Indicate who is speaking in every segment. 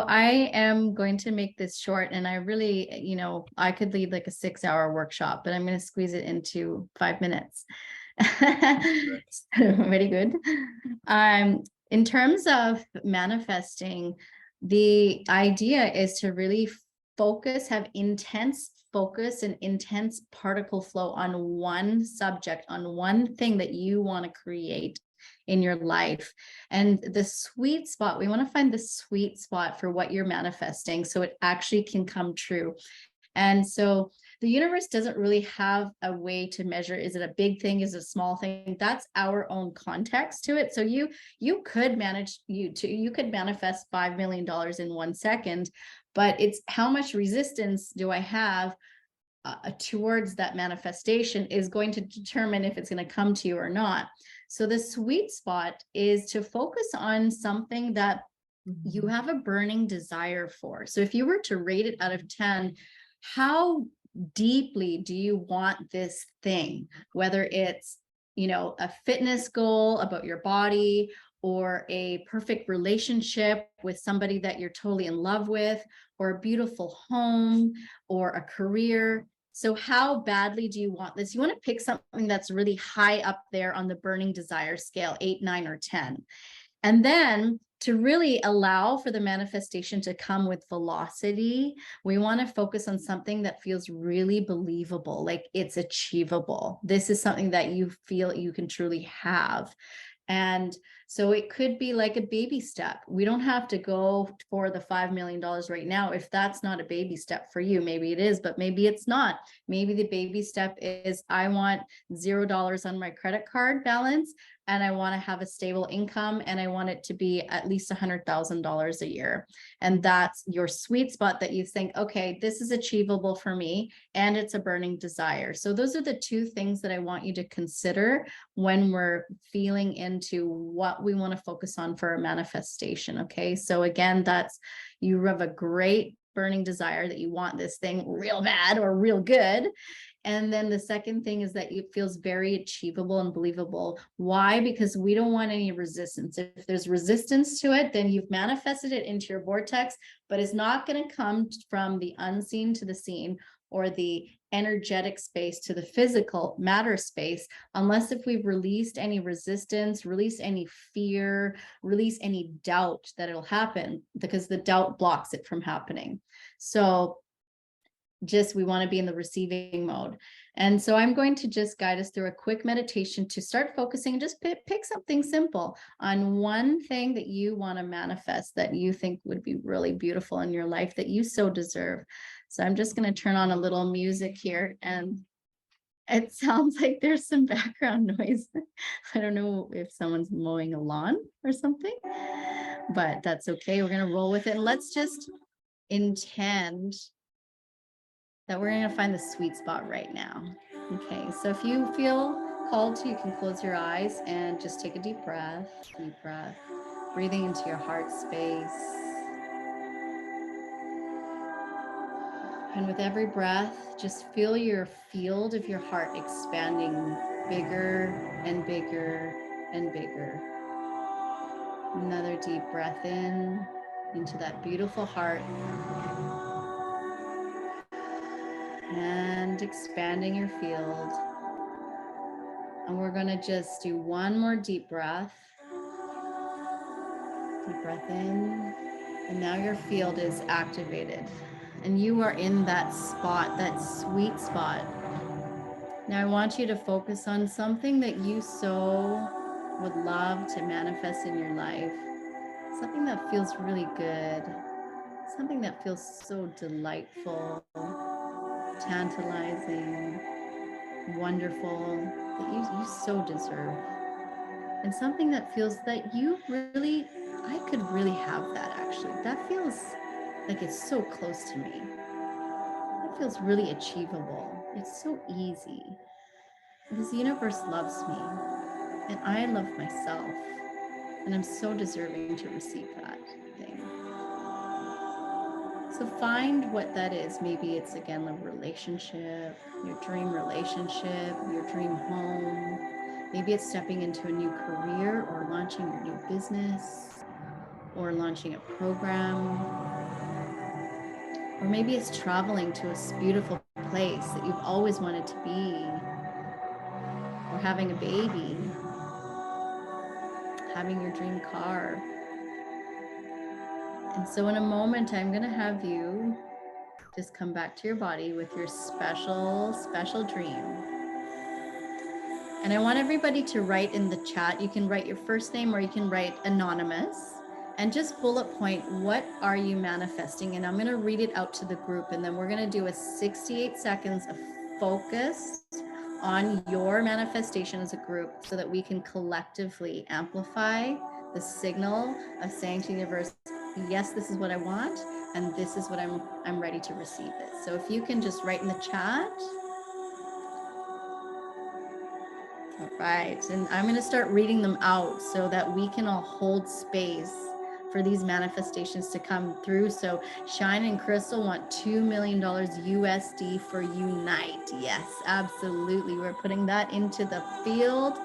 Speaker 1: I am going to make this short, and I really, I could lead like a 6 hour workshop, but I'm going to squeeze it into 5 minutes. Very good. In terms of manifesting, the idea is to really focus, have intense focus and intense particle flow on one subject, on one thing that you want to create in your life. And the sweet spot, we want to find the sweet spot for what you're manifesting so it actually can come true. And so the universe doesn't really have a way to measure, is it a big thing, is it a small thing? That's our own context to it. So you could you could manifest $5 million in 1 second, but it's how much resistance do I have towards that manifestation is going to determine if it's going to come to you or not. So the sweet spot is to focus on something that you have a burning desire for. So if you were to rate it out of 10, how deeply do you want this thing? Whether it's, a fitness goal about your body, or a perfect relationship with somebody that you're totally in love with, or a beautiful home, or a career. So how badly do you want this? You want to pick something that's really high up there on the burning desire scale, 8, 9, or 10. And then to really allow for the manifestation to come with velocity, we want to focus on something that feels really believable, like it's achievable. This is something that you feel you can truly have. And so it could be like a baby step. We don't have to go for the $5 million right now. If that's not a baby step for you, maybe it is, but maybe it's not. Maybe the baby step is I want $0 on my credit card balance, and I want to have a stable income, and I want it to be at least $100,000 a year. And that's your sweet spot that you think, okay, this is achievable for me, and it's a burning desire. So those are the two things that I want you to consider when we're feeling into what we want to focus on for a manifestation. Okay. So again, that's, you have a great burning desire that you want this thing real bad or real good. And then the second thing is that it feels very achievable and believable. Why? Because we don't want any resistance. If there's resistance to it, then you've manifested it into your vortex, but it's not going to come from the unseen to the seen, or the energetic space to the physical matter space, unless if we've released any resistance, released any fear, release any doubt that it'll happen, because the doubt blocks it from happening. So we want to be in the receiving mode. And so I'm going to just guide us through a quick meditation to start focusing. Just pick something simple on one thing that you want to manifest, that you think would be really beautiful in your life, that you so deserve. So I'm just going to turn on a little music here, and it sounds like there's some background noise. I don't know if someone's mowing a lawn or something, but that's okay. We're going to roll with it. And let's just intend that we're going to find the sweet spot right now. Okay, so if you feel called to, you can close your eyes and just take a deep breath, breathing into your heart space. And with every breath, just feel your field of your heart expanding bigger and bigger and bigger. Another deep breath in into that beautiful heart. And expanding your field. And we're going to just do one more deep breath. Deep breath in. And now your field is activated. And you are in that spot, that sweet spot. Now I want you to focus on something that you so would love to manifest in your life. Something that feels really good. Something that feels so delightful, tantalizing, wonderful, that you so deserve. And something that feels that you really, I could really have that actually. That feels like it's so close to me. That feels really achievable. It's so easy. Because the universe loves me, and I love myself, and I'm so deserving to receive that thing. So find what that is. Maybe it's, again, a relationship, your dream relationship, your dream home. Maybe it's stepping into a new career, or launching your new business, or launching a program. Or maybe it's traveling to a beautiful place that you've always wanted to be, or having a baby, having your dream car. And so in a moment, I'm going to have you just come back to your body with your special, special dream. And I want everybody to write in the chat. You can write your first name or you can write anonymous, and just bullet point, what are you manifesting? And I'm going to read it out to the group, and then we're going to do a 68 seconds of focus on your manifestation as a group so that we can collectively amplify the signal of saying to the universe, yes, this is what I want, and this is what I'm ready to receive it. So if you can just write in the chat. All right, and I'm going to start reading them out so that we can all hold space for these manifestations to come through. So Shine and Crystal want $2 million USD for Unite. Yes, absolutely. We're putting that into the field.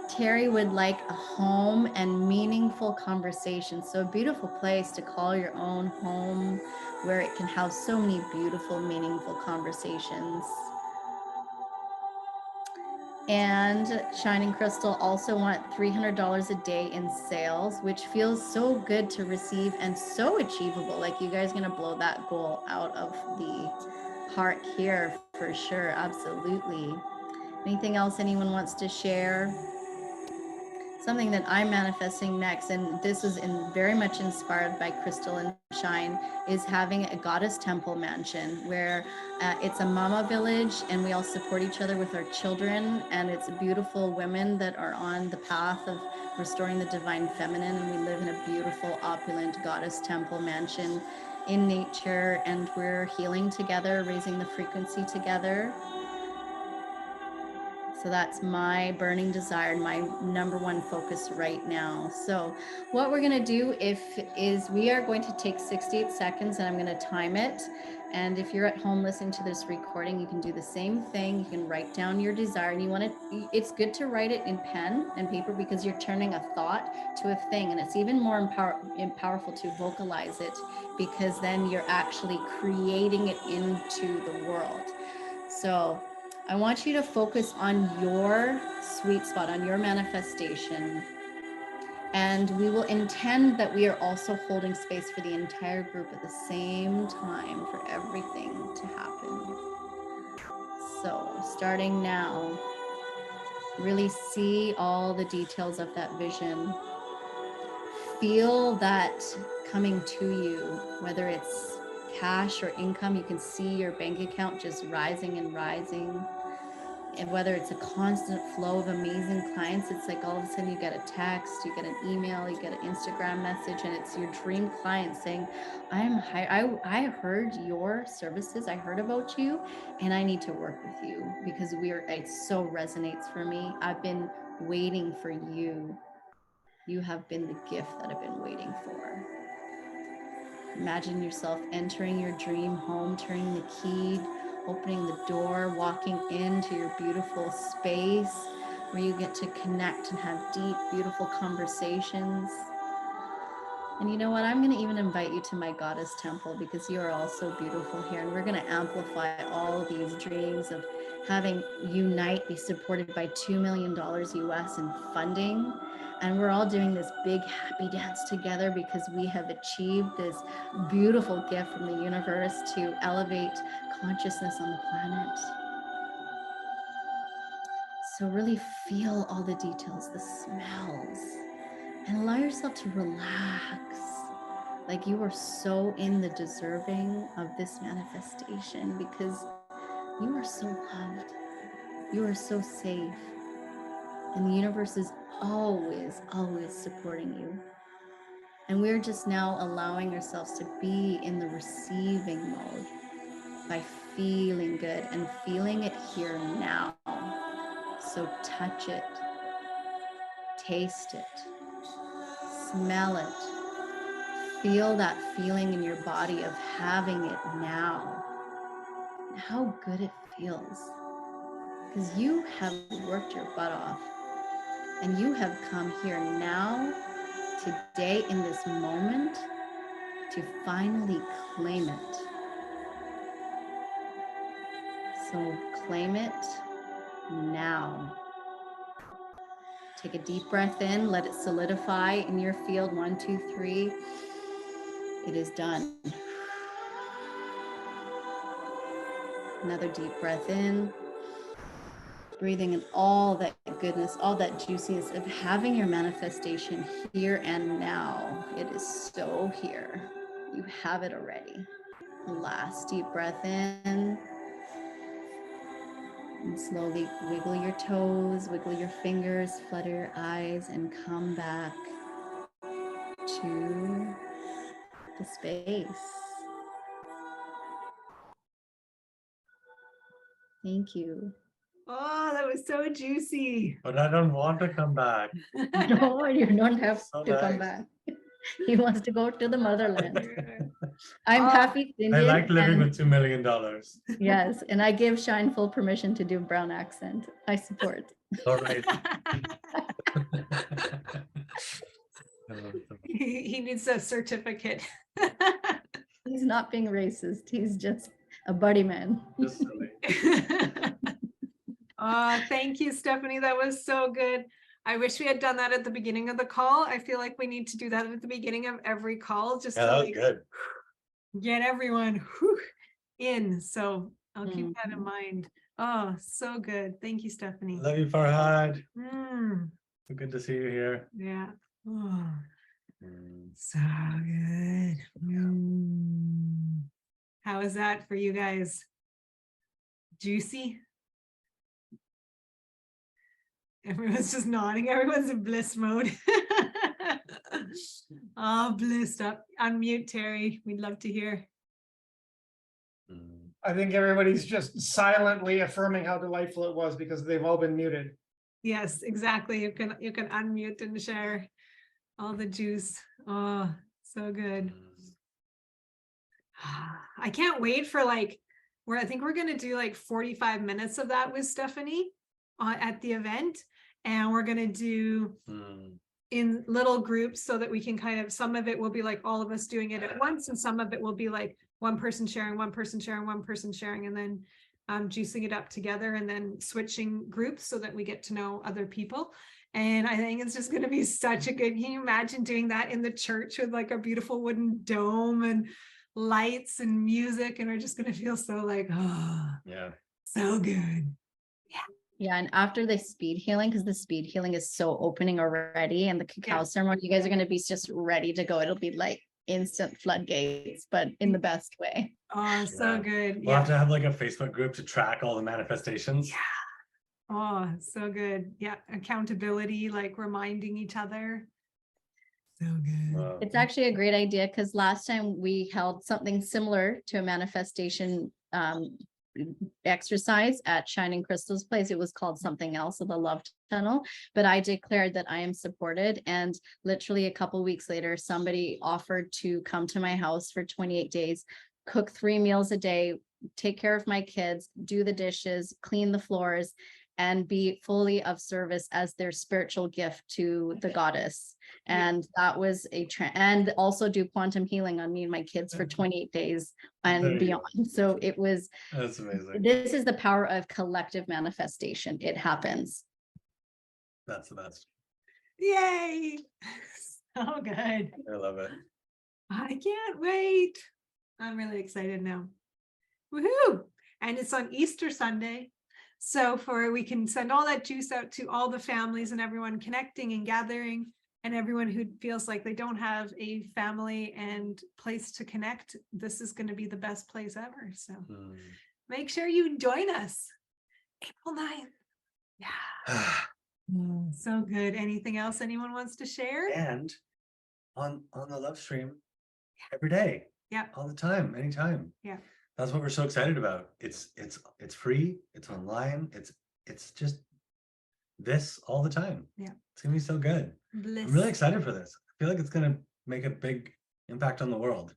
Speaker 1: Terry would like a home and meaningful conversation. So a beautiful place to call your own home where it can have so many beautiful, meaningful conversations. And Shining Crystal also want $300 a day in sales, which feels so good to receive and so achievable. Like, you guys are gonna blow that goal out of the park here for sure. Absolutely. Anything else anyone wants to share? Something that I'm manifesting next, and this is very much inspired by Crystal and Shine, is having a goddess temple mansion where it's a mama village, and we all support each other with our children, and it's beautiful women that are on the path of restoring the divine feminine, and we live in a beautiful, opulent goddess temple mansion in nature, and we're healing together, raising the frequency together. So that's my burning desire, my number one focus right now. So what we're going to do is we are going to take 68 seconds, and I'm going to time it. And if you're at home listening to this recording, you can do the same thing. You can write down your desire, and it's good to write it in pen and paper, because you're turning a thought to a thing. And it's even more powerful to vocalize it, because then you're actually creating it into the world. So I want you to focus on your sweet spot, on your manifestation. And we will intend that we are also holding space for the entire group at the same time for everything to happen. So starting now, really see all the details of that vision. Feel that coming to you, whether it's cash or income. You can see your bank account just rising and rising. And whether it's a constant flow of amazing clients, it's like all of a sudden you get a text, you get an email, you get an Instagram message, and it's your dream client saying, I heard your services, I heard about you, and I need to work with you because it so resonates for me. I've been waiting for you. You have been the gift that I've been waiting for. Imagine yourself entering your dream home, turning the key, opening the door, walking into your beautiful space where you get to connect and have deep, beautiful conversations. And you know what? I'm going to even invite you to my goddess temple, because you are all so beautiful here. And we're going to amplify all these dreams of having Unite be supported by $2 million US in funding. And we're all doing this big happy dance together because we have achieved this beautiful gift from the universe to elevate consciousness on the planet. So really feel all the details, the smells, and allow yourself to relax. Like you are so in the deserving of this manifestation, because you are so loved. You are so safe. And the universe is always, always supporting you. And we're just now allowing ourselves to be in the receiving mode by feeling good and feeling it here now. So touch it, taste it, smell it, feel that feeling in your body of having it now. How good it feels, because you have worked your butt off and you have come here now, today, in this moment, to finally claim it. So claim it now. Take a deep breath in, let it solidify in your field. 1, 2, 3. It is done. Another deep breath in, breathing in all that goodness, all that juiciness of having your manifestation here and now. It is so here. You have it already. Last deep breath in. And slowly wiggle your toes, wiggle your fingers, flutter your eyes, and come back to the space. Thank you.
Speaker 2: Oh, that was so juicy.
Speaker 3: But I don't want to come back.
Speaker 1: No, you don't have
Speaker 3: So
Speaker 1: to come
Speaker 3: nice.
Speaker 1: back. He wants to go to the motherland. I'm
Speaker 2: Oh,
Speaker 1: half East
Speaker 3: I
Speaker 1: Indian.
Speaker 3: like living
Speaker 1: and-
Speaker 3: with $2 million.
Speaker 1: Yes, and I give Shine full permission to do brown accent. I support.
Speaker 3: All right.
Speaker 2: he needs a certificate.
Speaker 1: He's not being racist. He's just a buddy man.
Speaker 3: Just silly.
Speaker 2: Thank you, Stephanie. That was so good. I wish we had done that at the beginning of the call. I feel like we need to do that at the beginning of every call, just
Speaker 3: Yeah,
Speaker 2: to
Speaker 3: that was
Speaker 2: like
Speaker 3: good.
Speaker 2: get everyone in. So I'll keep that in mind. Oh, so good. Thank you, Stephanie.
Speaker 3: Love you, Farhad.
Speaker 2: Mm,
Speaker 3: So good to see you here.
Speaker 2: yeah. Oh, so good. Mm. How is that for you guys? Juicy? Everyone's just nodding. Everyone's in bliss mode. Oh, blissed up. Unmute, Terry. We'd love to hear.
Speaker 4: I think everybody's just silently affirming how delightful it was because they've all been muted.
Speaker 2: Yes, exactly. You can unmute and share all the juice. Oh, so good. I can't wait for like I think we're gonna do like 45 minutes of that with Stephanie at the event, and we're gonna do in little groups so that we can kind of, some of it will be like all of us doing it at once, and some of it will be like one person sharing, one person sharing, one person sharing, and then juicing it up together, and then switching groups so that we get to know other people. And I think it's just going to be such a good, can you imagine doing that in the church with like a beautiful wooden dome and lights and music, and we're just going to feel so like, oh,
Speaker 3: Yeah.
Speaker 2: so good.
Speaker 1: Yeah, and after the speed healing, because the speed healing is so opening already, and the cacao ceremony, you guys are going to be just ready to go. It'll be like instant floodgates, but in the best way.
Speaker 2: Oh, so
Speaker 3: Yeah.
Speaker 2: good.
Speaker 3: We'll have to have like a Facebook group to track all the manifestations.
Speaker 2: Yeah. Oh, so good. Yeah. Accountability, like reminding each other. So good.
Speaker 3: Wow.
Speaker 1: It's actually a great idea because last time we held something similar to a manifestation exercise at Shining Crystal's place. It was called something else, of the Love Tunnel, but I declared that I am supported, and literally a couple weeks later somebody offered to come to my house for 28 days, cook 3 meals a day, take care of my kids, do the dishes, clean the floors, and be fully of service as their spiritual gift to the goddess. And that was and also do quantum healing on me and my kids for 28 days and beyond. So it was,
Speaker 3: That's amazing.
Speaker 1: this is the power of collective manifestation. It happens.
Speaker 3: That's the best.
Speaker 2: Yay. So good.
Speaker 3: I love it.
Speaker 2: I can't wait. I'm really excited now. Woohoo. And it's on Easter Sunday. So we can send all that juice out to all the families and everyone connecting and gathering, and everyone who feels like they don't have a family and place to connect. This is going to be the best place ever. So make sure you join us. April 9th. Yeah. So good. Anything else anyone wants to share?
Speaker 3: And on the love stream every day.
Speaker 2: Yeah.
Speaker 3: All the time, anytime.
Speaker 2: Yeah.
Speaker 3: That's what we're so excited about. It's free, it's online, it's just this all the time.
Speaker 2: Yeah.
Speaker 3: It's gonna be so good.
Speaker 2: Bliss.
Speaker 3: I'm really excited for this. I feel like it's gonna make a big impact on the world.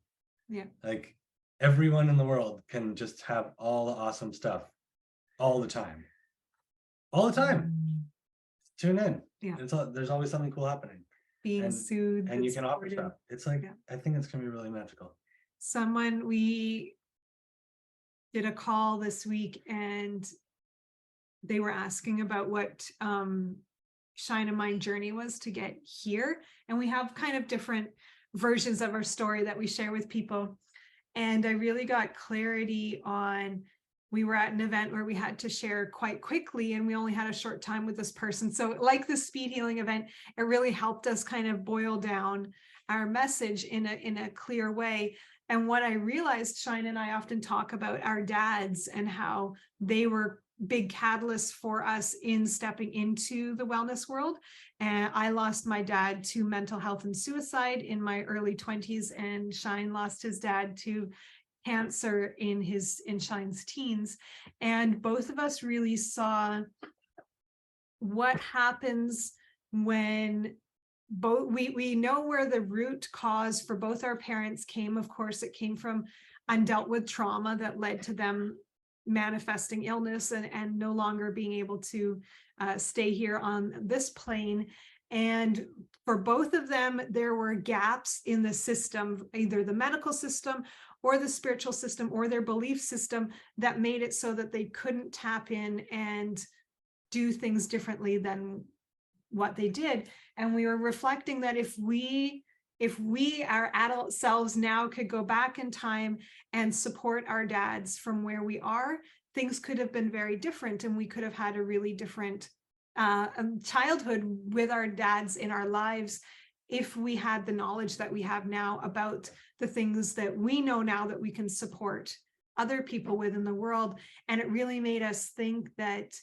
Speaker 2: Yeah.
Speaker 3: Like everyone in the world can just have all the awesome stuff all the time. All the time. Tune in.
Speaker 2: Yeah.
Speaker 3: There's always something cool happening.
Speaker 2: Being soothed.
Speaker 3: And you can offer
Speaker 2: supported.
Speaker 3: stuff. It's like,
Speaker 2: Yeah.
Speaker 3: I think it's gonna be really magical.
Speaker 2: Someone did a call this week, and they were asking about what Shine and Mine journey was to get here. And we have kind of different versions of our story that we share with people. And I really got clarity on, we were at an event where we had to share quite quickly, and we only had a short time with this person. So like the speed healing event, it really helped us kind of boil down our message in a clear way. And what I realized, Shine and I often talk about our dads and how they were big catalysts for us in stepping into the wellness world. And I lost my dad to mental health and suicide in my early 20s, and Shine lost his dad to cancer in Shine's teens. And both of us really saw what happens when we know where the root cause for both our parents came. Of course, it came from undealt with trauma that led to them manifesting illness and no longer being able to stay here on this plane. And for both of them, there were gaps in the system, either the medical system or the spiritual system or their belief system, that made it so that they couldn't tap in and do things differently than what they did. And we were reflecting that if we, our adult selves now, could go back in time and support our dads from where we are, things could have been very different, and we could have had a really different childhood with our dads in our lives if we had the knowledge that we have now about the things that we know now that we can support other people with in the world. And it really made us think that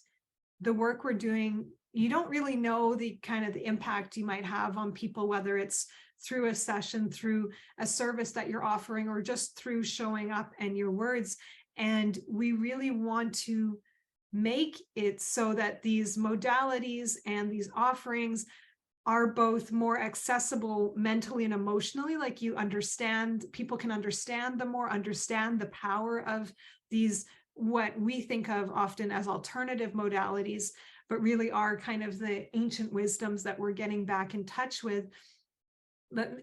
Speaker 2: the work we're doing, you don't really know the kind of the impact you might have on people, whether it's through a session, through a service that you're offering, or just through showing up and your words. And we really want to make it so that these modalities and these offerings are both more accessible mentally and emotionally, like you understand, people can understand them more, understand the power of these, what we think of often as alternative modalities, but really are kind of the ancient wisdoms that we're getting back in touch with.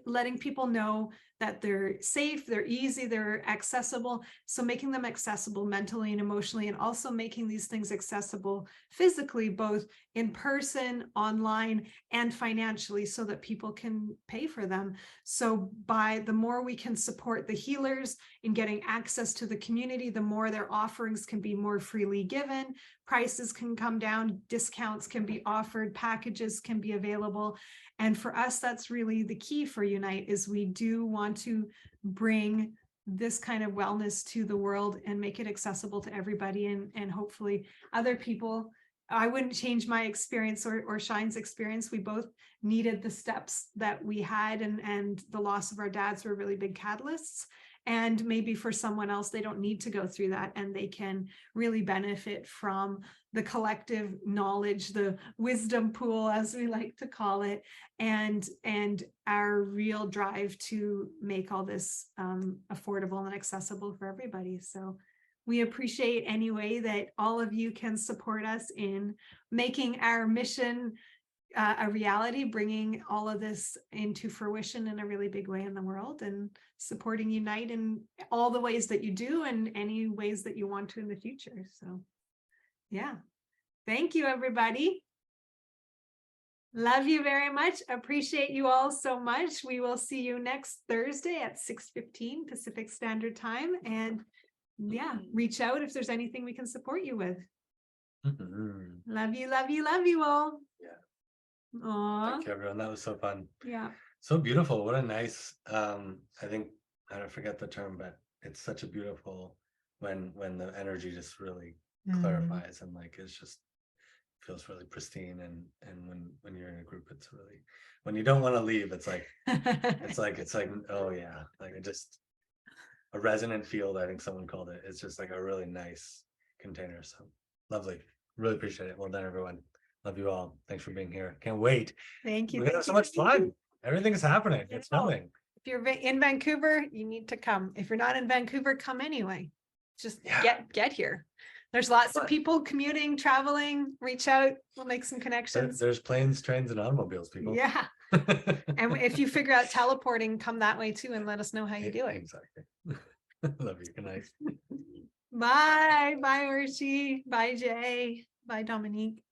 Speaker 2: Letting people know that they're safe, they're easy, they're accessible. So making them accessible mentally and emotionally, and also making these things accessible physically, both in person, online, and financially, so that people can pay for them. So by the more we can support the healers in getting access to the community, the more their offerings can be more freely given, prices can come down, discounts can be offered, packages can be available. And for us, that's really the key for Unite, is we do want to bring this kind of wellness to the world and make it accessible to everybody, and hopefully other people. I wouldn't change my experience or Shine's experience. We both needed the steps that we had, and the loss of our dads were really big catalysts. And maybe for someone else, they don't need to go through that, and they can really benefit from the collective knowledge, the wisdom pool, as we like to call it, and our real drive to make all this affordable and accessible for everybody. So we appreciate any way that all of you can support us in making our mission a reality, bringing all of this into fruition in a really big way in the world, and supporting Unite in all the ways that you do, and any ways that you want to in the future. So yeah, thank you, everybody. Love you very much. Appreciate you all so much. We will see you next Thursday at 6:15 Pacific Standard Time. And yeah, reach out if there's anything we can support you with. Love you, love you, love you all.
Speaker 3: Yeah.
Speaker 2: Aww.
Speaker 3: Thank you, everyone. That was so fun.
Speaker 2: Yeah.
Speaker 3: So beautiful. What a nice, I think, I don't forget the term, but it's such a beautiful, when the energy just really clarifies, and like it's just feels really pristine, and when you're in a group, it's really, when you don't want to leave, it's like oh yeah, like it just, a resonant field, I think someone called it. It's just like a really nice container. So lovely. Really appreciate it. Well done, everyone. Love you all. Thanks for being here. Can't wait.
Speaker 2: Thank you.
Speaker 3: We're gonna have so much fun. Everything's happening. It's snowing.
Speaker 2: If you're in Vancouver, you need to come. If you're not in Vancouver, come anyway. Just get here. There's lots of people commuting, traveling. Reach out. We'll make some connections.
Speaker 3: There's planes, trains, and automobiles, people.
Speaker 2: Yeah. And if you figure out teleporting, come that way too, and let us know how you do it.
Speaker 3: Exactly. Love you. Good night.
Speaker 2: Bye. Bye, Archie. Bye, Jay. Bye, Dominique.